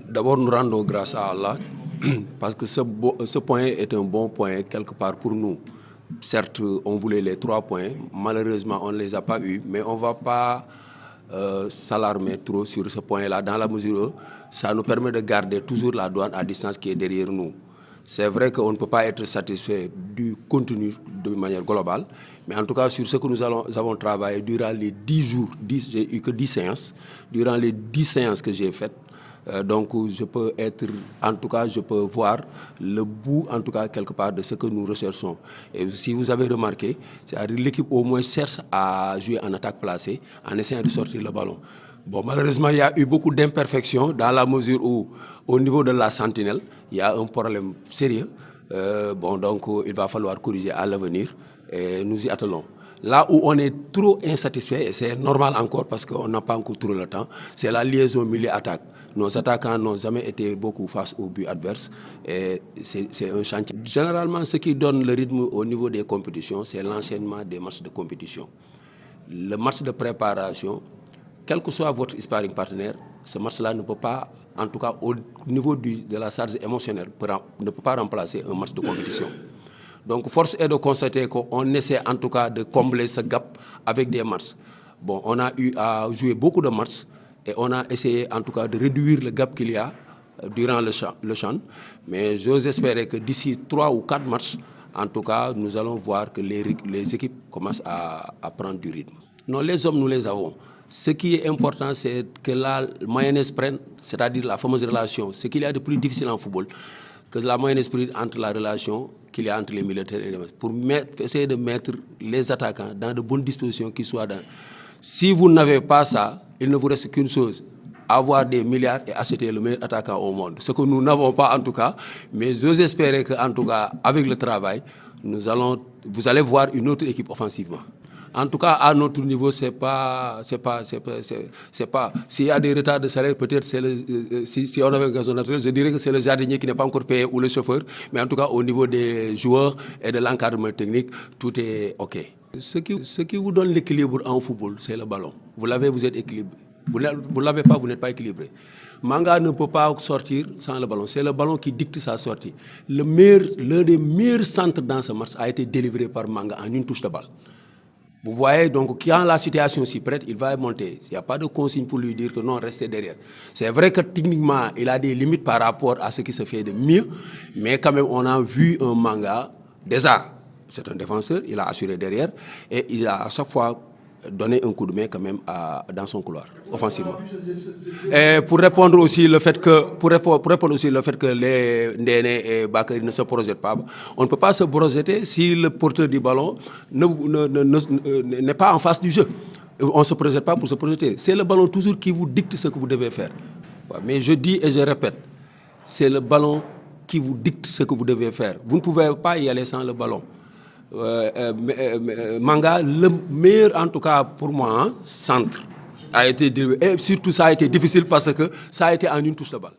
D'abord, nous rendons grâce à Allah parce que ce point est un bon point quelque part pour nous. Certes, on voulait les 3 points. Malheureusement, on ne les a pas eus. Mais on ne va pas s'alarmer trop sur ce point-là dans la mesure où ça nous permet de garder toujours la douane à distance qui est derrière nous. C'est vrai qu'on ne peut pas être satisfait du contenu de manière globale, mais en tout cas sur ce que nous avons travaillé durant les 10 jours, j'ai eu que 10 séances, durant les 10 séances que j'ai faites, donc je peux être, en tout cas je peux voir le bout en tout cas quelque part de ce que nous recherchons. Et si vous avez remarqué, c'est-à-dire l'équipe au moins cherche à jouer en attaque placée en essayant de sortir le ballon. Bon, malheureusement, il y a eu beaucoup d'imperfections dans la mesure où, au niveau de la sentinelle, il y a un problème sérieux. Donc, il va falloir corriger à l'avenir et nous y attelons. Là où on est trop insatisfait, et c'est normal encore parce qu'on n'a pas encore trop le temps, c'est la liaison milieu-attaque. Nos attaquants n'ont jamais été beaucoup face au but adverse et c'est un chantier. Généralement, ce qui donne le rythme au niveau des compétitions, c'est l'enchaînement des matchs de compétition. Le match de préparation, quel que soit votre sparring partenaire, ce match-là ne peut pas, en tout cas au niveau de la charge émotionnelle, ne peut pas remplacer un match de compétition. Donc force est de constater qu'on essaie en tout cas de combler ce gap avec des matchs. Bon, on a eu à jouer beaucoup de matchs et on a essayé en tout cas de réduire le gap qu'il y a durant le champ. Mais j'ose espérer que d'ici 3 ou 4 matchs, en tout cas, nous allons voir que les équipes commencent à prendre du rythme. Non, les hommes, nous les avons. Ce qui est important, c'est que la mayonnaise prenne, c'est-à-dire la fameuse relation, ce qu'il y a de plus difficile en football, que la mayonnaise prenne entre la relation qu'il y a entre les militaires et les matchs, pour essayer de mettre les attaquants dans de bonnes dispositions qui soient dans. Si vous n'avez pas ça, il ne vous reste qu'une chose, avoir des milliards et acheter le meilleur attaquant au monde. Ce que nous n'avons pas en tout cas, mais j'ose espérer qu'en tout cas, avec le travail, vous allez voir une autre équipe offensivement. En tout cas, à notre niveau, s'il y a des retards de salaire, peut-être si on avait un gazon naturel, je dirais que c'est le jardinier qui n'est pas encore payé ou le chauffeur. Mais en tout cas, au niveau des joueurs et de l'encadrement technique, tout est OK. Ce qui vous donne l'équilibre en football, c'est le ballon. Vous l'avez, vous êtes équilibré. Vous ne l'avez pas, vous n'êtes pas équilibré. Manga ne peut pas sortir sans le ballon. C'est le ballon qui dicte sa sortie. L'un des meilleurs centres dans ce match a été délivré par Manga en une touche de balle. Vous voyez, donc, quand la situation s'y prête, il va monter. Il n'y a pas de consigne pour lui dire que non, restez derrière. C'est vrai que techniquement, il a des limites par rapport à ce qui se fait de mieux, mais quand même, on a vu un Manga, déjà, c'est un défenseur, il a assuré derrière, et il a à chaque fois donné un coup de main quand même dans son couloir, offensivement. Et pour répondre aussi le fait que les Ndéné et Bakary ne se projettent pas, on ne peut pas se projeter si le porteur du ballon n'est pas en face du jeu. On ne se projette pas pour se projeter. C'est le ballon toujours qui vous dicte ce que vous devez faire. Mais je dis et je répète, c'est le ballon qui vous dicte ce que vous devez faire. Vous ne pouvez pas y aller sans le ballon. Manga, le meilleur en tout cas pour moi, centre, a été, et surtout ça a été difficile parce que ça a été en une touche de balle.